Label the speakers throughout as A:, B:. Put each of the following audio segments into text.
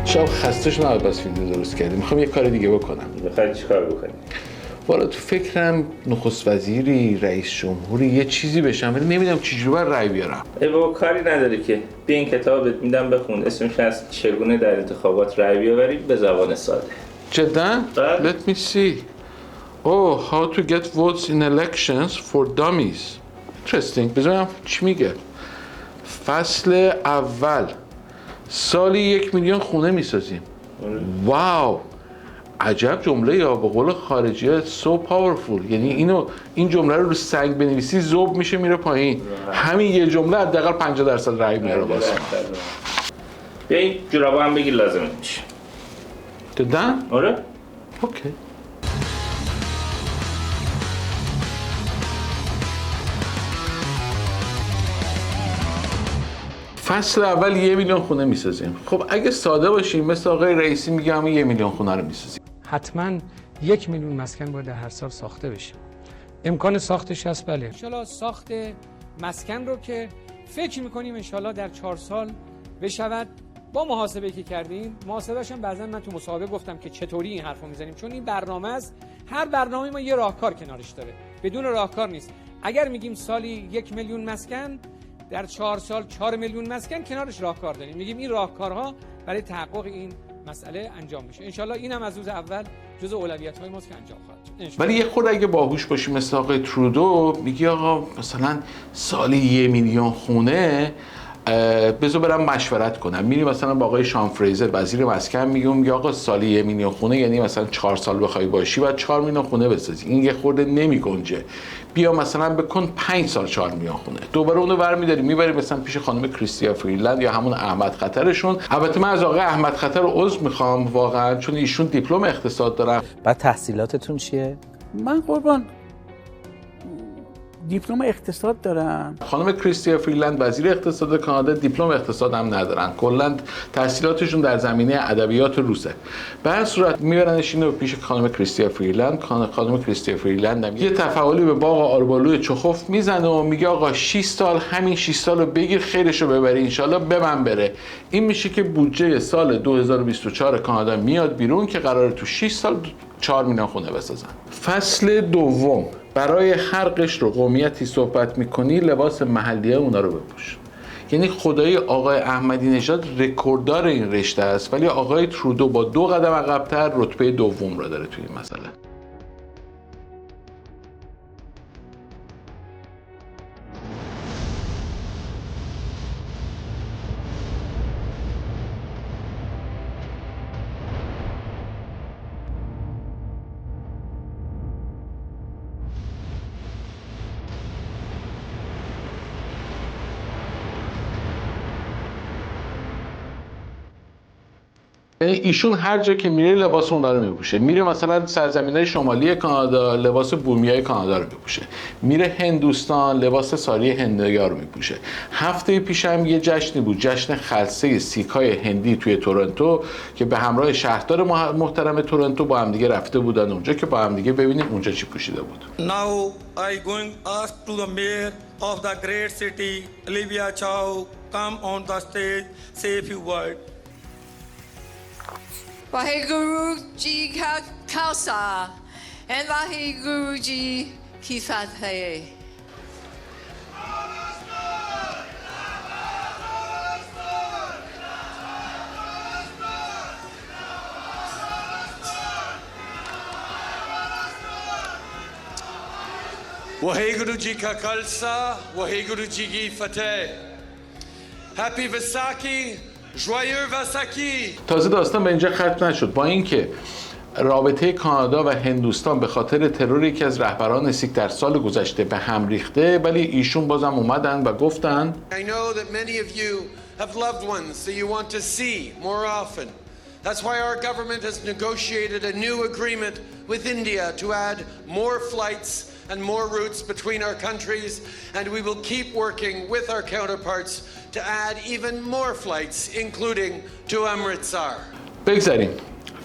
A: شب خسته شدم بس ویدیو درست کردیم. میخوام یه کار دیگه بکنم.
B: میخوای چیکار بکنی؟
A: والا تو فکرم نخست وزیری، رئیس جمهوری یه چیزی بشم ولی نمیدونم چجوری باید رأی بیارم.
B: ای بابا کاری نداره که. بیا این کتابت میدم بخون. اسمش هست چگونه در انتخابات رأی بیاوری به زبان ساده.
A: جدا؟
B: بله.
A: Let me see. Oh, how to get votes in elections for dummies. Interesting. بذارم چی میگه. فصل اول سالی 1 میلیون خونه میسازیم. واو. عجب جمله یا به قول خارجی ها so powerful. یعنی این جمله رو سنگ بنویسی ذوب میشه میره پایین. همین یه جمله حداقل 50% رأی میاره واسه ما.
B: بیا این جورابا هم بگیر لازمت میشه.
A: دادن؟
B: آره؟
A: اوکی. فصل اول 1 میلیون خونه میسازیم. خب اگه ساده باشیم مثل آقای رئیسی میگه همون 1 میلیون خونه رو میسازیم.
C: حتما 1 میلیون مسکن باید در هر سال ساخته بشه. امکان ساختش هست بله. انشالله ساخت مسکن رو که فکر میکنیم انشالله در 4 سال بشود. با محاسبه که کردیم، محاسبهش هم بعضا من تو مصاحبه گفتم که چطوری این حرفو میزنیم، چون این برنامه است. هر برنامه ما یه راهکار کنارش داره. بدون راهکار نیست. اگر میگیم سالی 1 میلیون مسکن، در 4 سال 4 میلیون مسکن کنارش راهکار داریم. میگیم این راهکارها برای تحقق این مسئله انجام میشه. انشالله اینم از روز اول جزء اولویت‌های ماست که انجام خواهد شد.
A: ولی یه خورده اگه باهوش باشیم مثل آقای ترودو میگه آقا مثلا سالی 1 میلیون خونه بذار برم مشورت کنم. میری مثلا با آقای شان فریزر وزیر مسکن میگه آقا سالی 1 میلیون خونه یعنی مثلا 4 سال بخوای باشی بعد 4 میلیون خونه بسازی. این یه خورده نمیگنجه. بیا مثلا بکن 5 سال 4 میلیون خونه. دوباره اونو برمی‌داری میبری مثلا پیش خانم کریستیا فریلند یا همون احمد خطرشون. البته من از آقای احمد خطر عذر میخوام واقعا چون ایشون دیپلم اقتصاد دارن.
D: بعد تحصیلاتتون چیه؟
E: من قربان دیپلم اقتصاد دارم.
A: خانم کریستیا فریلند وزیر اقتصاد کانادا دیپلم اقتصاد هم ندارن. کلا تحصیلاتشون در زمینه ادبیات روسه. به هر صورت میبرنش اینو پیش خانم کریستیا فریلند. خانم کریستیا فریلند هم یه تفاعلی به باغ آربالوی چخوف میزنه و میگه آقا 6 سال همین 6 سالو بگیر خیرشو ببری انشالله به من بره. این میشه که بودجه سال 2024 کانادا میاد بیرون که قراره تو 6 سال 4 میلیون خونه بسازن. فصل دوم برای هر قشر و قومیتی صحبت میکنی لباس محلیه اونا رو بپوش. یعنی خدایی آقای احمدی نژاد رکورددار این رشته است ولی آقای ترودو با 2 قدم عقب‌تر رتبه دوم رو داره توی این مسئله. ایشون هر جا که میره لباس اونها رو میپوشه. میره مثلا سرزمینای شمالی کانادا لباس بومیای کانادا رو میپوشه. میره هندوستان لباس ساری هندیا رو میپوشه. هفته پیشم یه جشنی بود، جشن خلسه سیکای هندی توی تورنتو که به همراه شهردار محترم تورنتو با هم دیگه رفته بودن اونجا که با هم دیگه ببینیم اونجا چی پوشیده بود.
F: Now I going ask to the mayor of the great city Olivia Chow come on the stage say a few words.
G: Waheguru जी का खालसा and वाहेगुरु जी की फतेह.
F: वाहेगुरु जी का खालसा वाहेगुरु जी की फतेह. Happy Vaisakhi.
A: تازه داستان به اینجا ختم نشد. با اینکه رابطه کانادا و هندوستان به خاطر ترور یکی از رهبران سیک در سال گذشته به هم ریخته ولی ایشون بازم اومدن و گفتن
F: I know that many of you have loved ones that you want to see more often. That's why our government has negotiated a new agreement with India to add more flights and more routes between our countries, and we will keep working with our counterparts to add even more flights, including to Amritsar.
A: بگذاریم.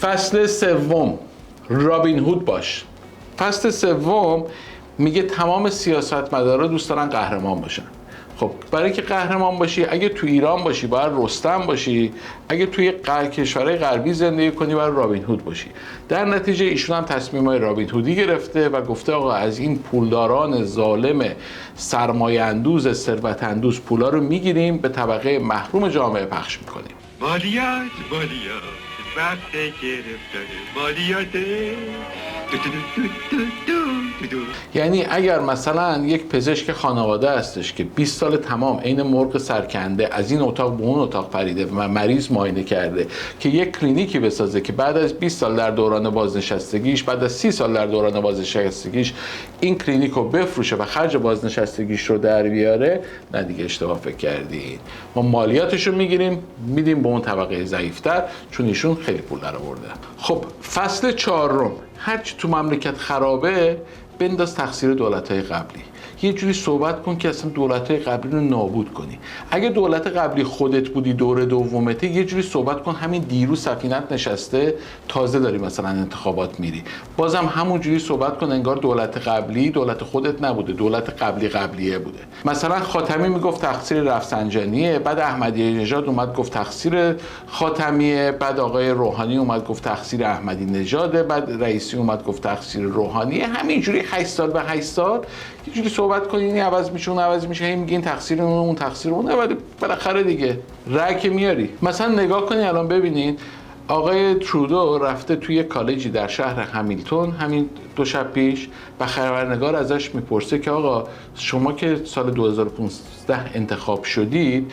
A: فصل سوم رابین هود باش. فصل سوم میگه تمام سیاستمدارا دوست دارن قهرمان باشن. خب برای که قهرمان باشی، اگه تو ایران باشی باید رستم باشی، اگه توی کشورهای غربی زندگی کنی باید رابین هود باشی. در نتیجه ایشون هم تصمیمای رابین هودی گرفته و گفته آقا از این پولداران ظالم سرمایه اندوز ثروت اندوز پولا رو میگیریم به طبقه محروم جامعه پخش میکنیم.
H: مالیات وقت گرفتن مالیاته.
A: یعنی اگر مثلا یک پزشک خانواده هستش که 20 سال تمام عین مرغ سرکنده از این اتاق به اون اتاق پریده و مریض معاینه کرده که یک کلینیکی بسازه که بعد از 20 سال در دوران بازنشستگیش، بعد از 30 سال در دوران بازنشستگیش این کلینیک رو بفروشه و خرج بازنشستگیش رو در بیاره، نه دیگه اشتباه فکر کردین. ما مالیاتش رو میگیریم میدیم به اون طبقه ضعیف‌تر چون ایشون خیلی پول درآورده. خب فصل 4، هرچی تو مملکت خرابه بنداز تقصیر دولت‌های قبلی. یه جوری صحبت کن که اصلا دولت‌های قبلی رو نابود کنی. اگه دولت قبلی خودت بودی دوره دومته، یه جوری صحبت کن همین دیروز سفینت نشسته تازه داری مثلا انتخابات میری. بازم همون جوری صحبت کن انگار دولت قبلی دولت خودت نبوده، دولت قبلیه بوده. مثلا خاتمی میگفت تقصیر رفسنجانیه، بعد احمدی نژاد اومد گفت تقصیر خاتمیه، بعد آقای روحانی اومد گفت تقصیر احمدی نژاده، بعد رئیسی اومد گفت تقصیر روحانیه. همینجوری 8 سال به 8 سال یه جوری صحبت کنین این عوض میشه اون عوض میشه، هی میگین تقصیر اون تقصیر اون، ولی بالاخره دیگه رأی که میاری. مثلا نگاه کنین الان ببینین آقای ترودو رفته توی کالجی در شهر همیلتون همین 2 شب پیش و خبرنگار ازش میپرسه که آقا شما که سال 2015 انتخاب شدید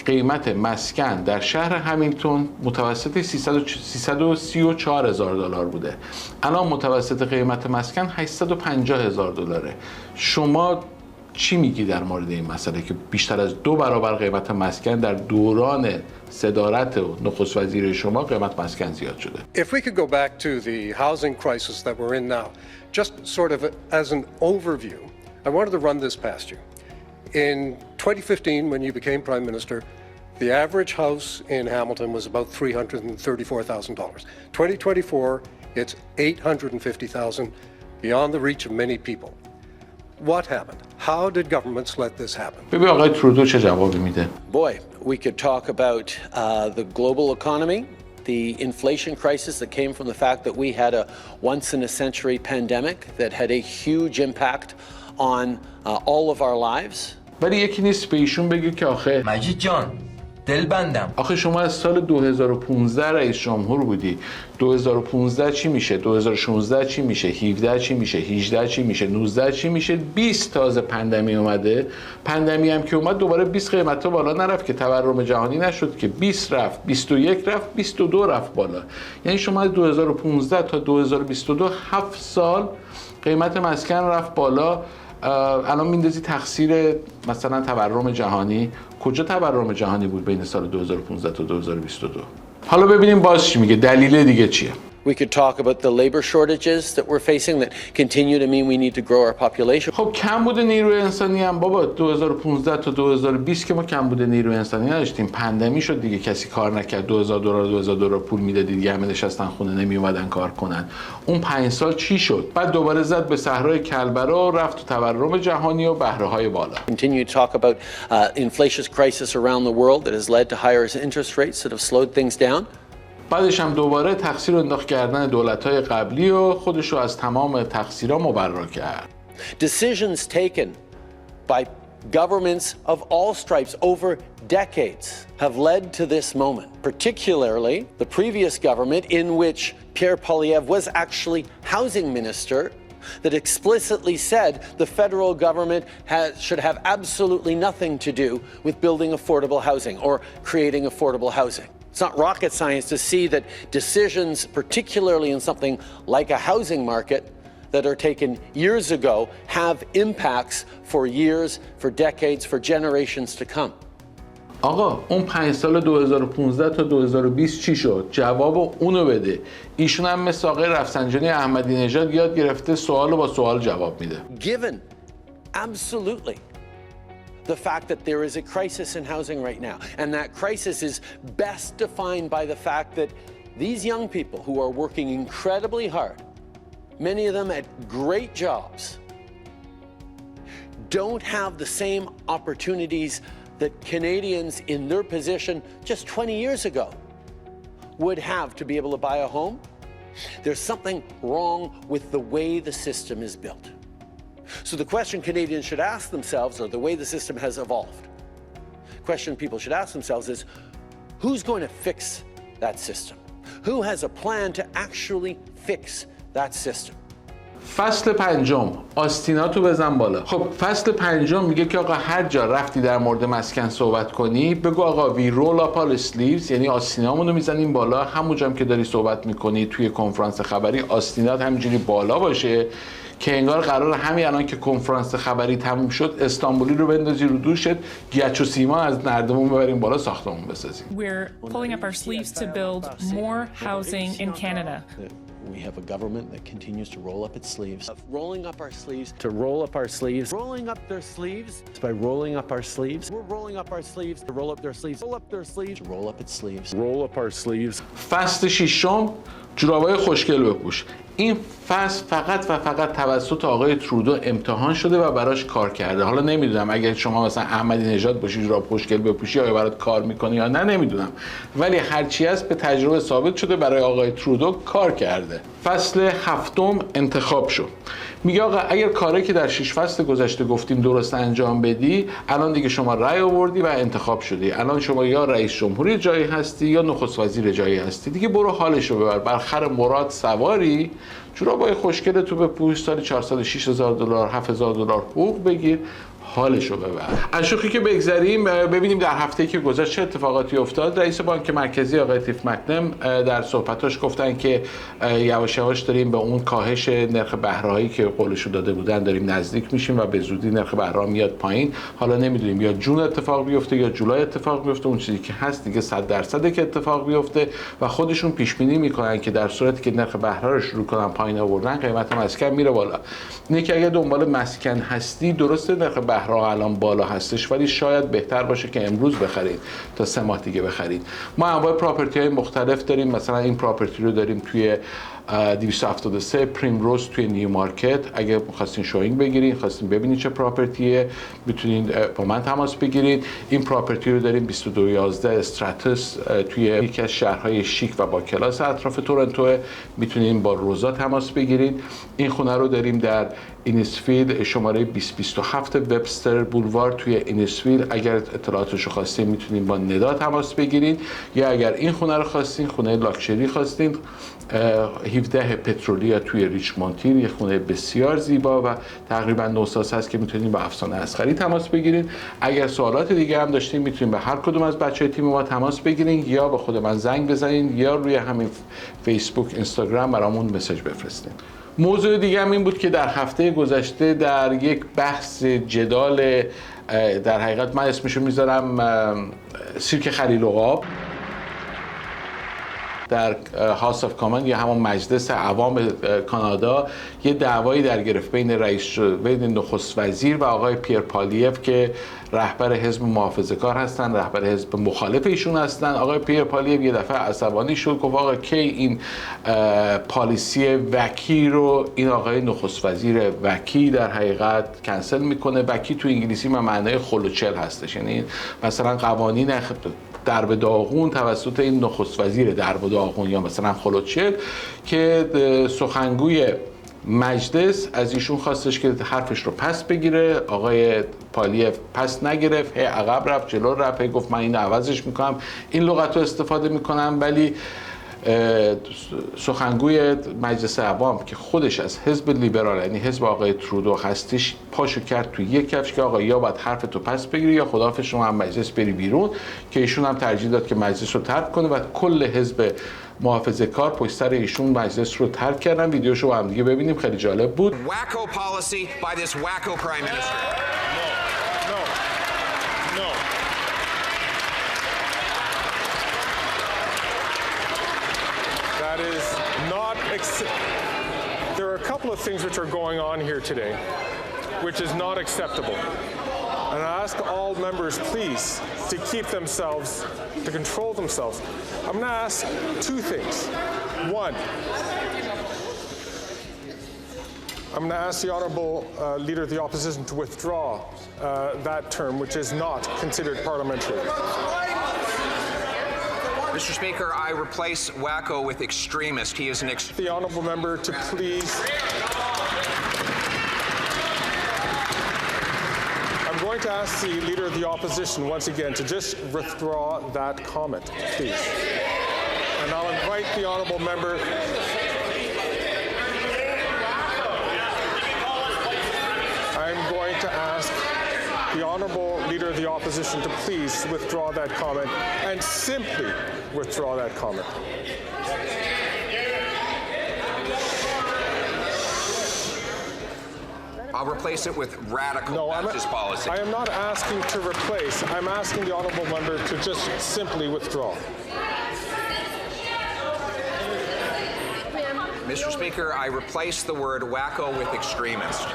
A: قیمت مسکن در شهر همیلتون متوسط 334,000 دلار بوده، الان متوسط قیمت مسکن 850,000 دلاره. شما چی میگی در مورد این مسئله که بیشتر از 2 برابر قیمت مسکن در دوران صدارت و نخست وزیر شما قیمت مسکن زیاد شده؟
I: If we could go back to the housing crisis that we're in now, just sort of as an overview, I wanted to run this past you. In 2015, when you became Prime Minister, the average house in Hamilton was about $334,000. 2024, it's $850,000, beyond the reach of many people. What happened? How did governments let this happen?
A: ببین آقای ترودو چه جوابی میده؟
J: Boy, we could talk about the global economy, the inflation crisis that came from the fact that we had a once-in-a-century pandemic that had a huge impact on all of our lives.
A: ولی یکی نیست به ایشون بگه که آخه
K: مجید جان دل بندم،
A: آخه شما از سال 2015 رئیس جمهور بودی، 2015 چی میشه، 2016 چی میشه، 17 چی میشه، 18 چی میشه، 19 چی میشه، 20 تازه پندمی اومده. پندمی هم که اومد دوباره 20 قیمتا بالا نرفت که تورم جهانی نشد که، 20 رفت، 21 رفت، 22 رفت بالا. یعنی شما از 2015 تا 2022 7 سال قیمت مسکن رفت بالا. الان میندازی تقصیر مثلا تورم جهانی، کجا تورم جهانی بود بین سال 2015 تا 2022؟ حالا ببینیم باز چی میگه، دلیل دیگه چیه.
J: We could talk about the labor shortages that we're facing that continue to mean we need to grow our population.
A: خب کمبود نیروی انسانی هم بابا 2015 تا 2020 که ما کمبود نیروی انسانی نداشتیم، پندمی شد دیگه، کسی کار نکرد، 2000 دلار پول میدادی دیگه، همه نشستن خونه نمی اومدن کار کنن. اون 5 سال چی شد؟ بعد دوباره زد به صحرای کلبرا، رفت تو تورم جهانی و بهره‌های بالا.
J: Continue to talk about inflation crisis around the world that has led to higher interest rates that have slowed things down.
A: بعدش هم دوباره تقصیر انداخت کردن دولت‌های قبلی و خودش رو از تمام تقصیرها مبرا کرد.
J: Decisions taken by governments of all stripes over decades have led to this moment, particularly the previous government in which Pierre Poilievre was actually housing minister that explicitly said the federal government should have absolutely nothing to do with building affordable housing or creating affordable housing. It's not rocket science to see that decisions, particularly in something like a housing market, that are taken years ago have impacts for years, for decades, for generations to come.
A: آقا اون 5 سال 2015 تا 2020 چی شد؟ جواب اونو بده. ایشون هم مثل آقای رفسنجانی احمدی نژاد یاد گرفته سوالو با سوال جواب میده.
J: Given absolutely the fact that there is a crisis in housing right now, and that crisis is best defined by the fact that these young people who are working incredibly hard, many of them at great jobs, don't have the same opportunities that Canadians in their position just 20 years ago would have to be able to buy a home. There's something wrong with the way the system is built. So the question Canadians should ask themselves, or the way the system has evolved, question people should ask themselves is, who's going to fix that system? Who has a plan to actually fix that system?
A: فصل پنجم، آستیناتو بزن بالا. خب فصل پنجم میگه که آقا هر جا رفتی در مورد مسکن صحبت کنی بگو آقا وی رول اپ آل اسلیوز، یعنی آستینامون رو میزنیم بالا. همونجا هم که داری صحبت میکنی توی کنفرانس خبری آستینات همینجوری بالا باشه که انگار قرار همین الان که کنفرانس خبری تموم شد استانبولی رو بندازی رو دوشت، گچ و سیمان از نردمون ببریم بالا ساختمون بسازیم.
L: We're pulling up our sleeves to build more housing in Canada.
J: We have a government that continues to roll up its sleeves. Rolling up our sleeves to roll up our sleeves. Rolling up their sleeves by rolling up our sleeves. We're rolling up our sleeves to roll up their sleeves. Roll up their sleeves to roll up its sleeves. Roll up our sleeves.
A: فصل ششم، جورابای خوشگل بپوش. این فصل فقط و فقط توسط آقای ترودو امتحان شده و براش کار کرده. حالا نمیدونم اگه شما مثلا احمدی نژاد باشی جوراب خوشگل بپوشی آیا برات کار میکنه یا نه، نمیدونم، ولی هرچی هست به تجربه ثابت شده برای آقای ترودو کار کرده. فصل هفتم، انتخاب شو. میگه آقا اگر کاری که در 6 فصل گذشته گفتیم درست انجام بدی، الان دیگه شما رأی آوردی و انتخاب شدی. الان شما یا رئیس جمهوری جایی هستی یا نخست وزیر جایی هستی. دیگه برو حالشو ببر. بر خر مراد سواری، جورابای خوشگل تو بپوش، سالی 406,000 دلار 7,000 دلار حقوق بگیر، حالشو ببر. از شوخی که بگذریم ببینیم در هفته‌ای که گذشت چه اتفاقاتی افتاد. رئیس بانک مرکزی آقای تیف مکنم در صحبتاش گفتن که یواش یواش داریم به اون کاهش نرخ بهره‌هایی که قولشو داده بودن داریم نزدیک میشیم و به زودی نرخ بهره میاد پایین. حالا نمیدونیم یا جون اتفاق بیفته یا جولای اتفاق بیفته. اون چیزی که هست دیگه 100% که اتفاق بیفته و خودشون پیش بینی میکنن که در صورتی که نرخ بهره رو شروع کنن پایین آوردن قیمت مسکن میره بالا. اینه که اگه دنبال مسکن هستی، درسته نرخ بهره الان بالا هستش ولی شاید بهتر باشه که امروز بخرید تا 3 ماه دیگه بخرید. ما انواع پراپرتی های مختلف داریم. مثلا این پراپرتی رو داریم توی 273 پریمروز توی نیو مارکت. اگه خواستین شوینگ بگیرین، خواستین ببینید چه پراپرتیه، میتونین با من تماس بگیرید. این پراپرتی رو داریم 2211 استراتوس توی یکی از شهرهای شیک و با کلاس اطراف تورنتو. میتونین با روزا تماس بگیرید. این خونه رو داریم در اینیسفیلد شماره 2027 وبستر بولوار توی اینیسفیلد. اگر اطلاعاتش رو خواستین میتونین با ندا تماس بگیرید، یا اگر این خونه رو خواستین، خونه لاکچری خواستین، 17 پترولیا توی ریچمونتین، یه خونه بسیار زیبا و تقریبا نوساز هست که میتونید با افسانه اصغری تماس بگیرید. اگر سوالات دیگه هم داشتین میتونید به هر کدوم از بچهای تیم ما تماس بگیرید یا به خود من زنگ بزنید یا روی همین فیسبوک اینستاگرام برامون مسیج بفرستید. موضوع دیگه هم این بود که در هفته گذشته در یک بحث جدال، در حقیقت من اسمشو میذارم سیرک خلیل عقاب، در هاوس آف کامن یا همون مجلس عوام کانادا یه دعوایی در گرفت بین نخست وزیر و آقای پیر پالیف که رهبر حزب محافظه‌کار هستن، رهبر حزب مخالف ایشون هستن. آقای پیر پالیف یه دفعه عصبانی شد، گفت آقا کی این پالیسی وکی رو این آقای نخست وزیر وکی در حقیقت کنسل میکنه. وکی تو انگلیسی معنای خلوچل هستش، یعنی مثلا قوانین درب داغون توسط این نخست وزیر درب داغون یا مثلا خلوچل که سخنگوی مجلس از ایشون خواستش که حرفش رو پس بگیره. آقای پالیف پس نگرفت، عقب رفت، جلو رفت، گفت من این عوضش میکنم، این لغت رو استفاده میکنم. ولی سخنگوی مجلس عوام که خودش از حزب لیبرال یعنی حزب آقای ترودو هستش پاشو کرد توی یک کفش که آقا یا باید حرفتو پس بگیری یا خداحافظ شما هم مجلس بری بیرون، که ایشون هم ترجیح داد که مجلس رو ترک کنه و کل حزب محافظه‌کار پشت سر ایشون مجلس رو ترک کردن. ویدیوشو با هم دیگه ببینیم، خیلی جالب بود.
M: Wacko policy by this wacko prime minister. No.
N: That is not there are a couple of things which are going on here today which is not acceptable. And I ask all members, please, to keep themselves, to control themselves. I'm going to ask 2 things. One, I'm going to ask the Honourable Leader of the Opposition to withdraw that term, which is not considered parliamentary.
M: Mr. Speaker, I replace wacko with extremist. He is an
N: The Honourable Member to please... I'm going to ask the Leader of the Opposition once again to just withdraw that comment, please. And I'll invite the Honourable Member... I'm going to ask the Honourable Leader of the Opposition to please withdraw that comment and simply withdraw that comment.
M: I'll replace it with radical Baptist policy.
N: I am not asking to replace. I'm asking the Honourable Member to just simply withdraw.
M: Mr. Speaker, I replace the word wacko with extremist.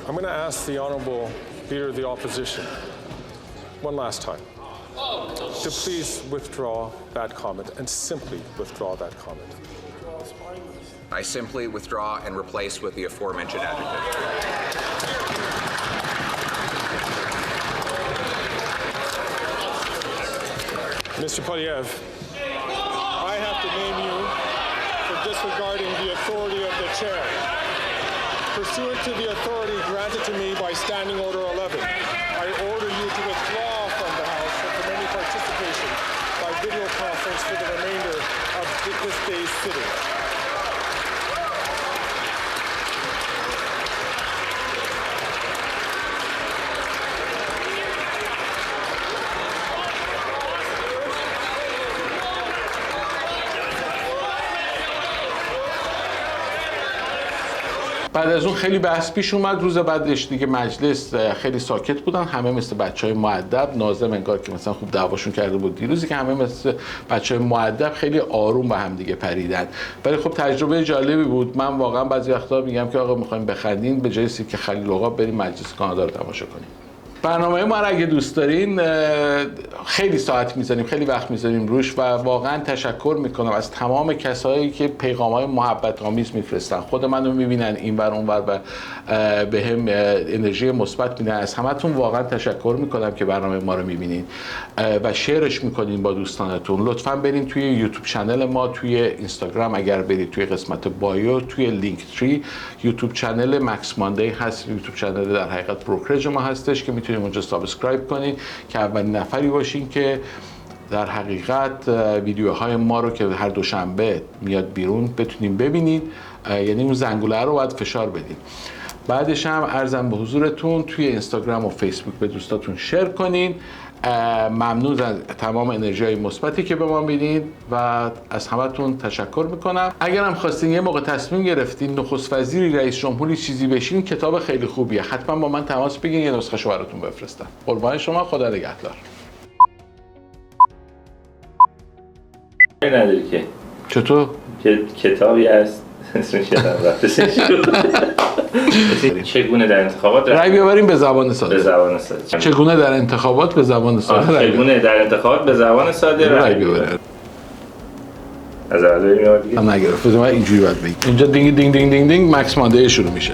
N: I'm going to ask the Honourable Leader of the Opposition one last time to please withdraw that comment and simply withdraw that comment.
M: I simply withdraw and replace with the aforementioned adjective.
N: Mr. Poilievre, I have to name you for disregarding the authority of the chair. Pursuant to the authority granted to me by Standing Order 11, I order you to withdraw from the House and from any participation by video conference for the remainder of this day's sitting.
A: بعد از اون خیلی بحث پیش اومد. روز بعدش دیگه مجلس خیلی ساکت بودن، همه مثل بچهای مؤدب. ناظم انگار که مثلا خوب دعواشون کرده بود دیروزی که همه مثل بچهای مؤدب خیلی آروم به هم دیگه پریدن. ولی خب تجربه جالبی بود. من واقعا بعضی وقتا میگم که آقا میخوایم بخندین، به جای که خلیل عقاب بریم مجلس کانادا رو تماشا کنیم. برنامه ما رو اگه دوست دارین خیلی ساعت میذاریم، خیلی وقت میذاریم روش و واقعا تشکر میکنم از تمام کسایی که پیغام‌های محبت آمیز میفرستن، خود منو میبینن اینور اونور و به هم انرژی مثبت میدن. از همتون واقعا تشکر میکنم که برنامه ما رو میبینین و شیرش میکنین با دوستانتون. لطفاً برین توی یوتیوب چنل ما، توی اینستاگرام اگر برید توی قسمت بایو، توی لینک تری یوتیوب چنل مکس ماندی هست. یوتیوب چنل در حقیقت بروکرج ما هستش که میتونید اونجا سابسکرایب کنین که اولین نفری باشین که در حقیقت ویدیوهای ما رو که هر دوشنبه میاد بیرون بتونین ببینید. یعنی اون زنگوله رو باید فشار بدین. بعدش هم عرضم به حضورتون توی اینستاگرام و فیسبوک به دوستاتون شیر کنین. ممنون از تمام انرژی‌های مثبتی که به ما میدین و از همتون تشکر میکنم. اگر هم خواستین یه موقع تصمیم گرفتین نخست وزیری، رئیس جمهوری چیزی بشین، کتاب خیلی خوبیه، حتما با من تماس بگیرین، یه نسخه‌شو براتون بفرستم. قربان شما، خدا نگهدار.
B: نداری که
A: چطور؟
B: کتابی هست اسمش یادم رفت. چگونه در انتخابات
A: رأی بیاوریم به زبان ساده.
B: به زبان ساده.
A: چگونه در انتخابات به زبان ساده.
B: چگونه در انتخابات به زبان ساده رأی بیاوریم. از اول بریم
A: دیگه. من نگرفت. من اینجوری باید بگم. اینجا دینگ دینگ دینگ دینگ دینگ مکس ماندی شروع میشه.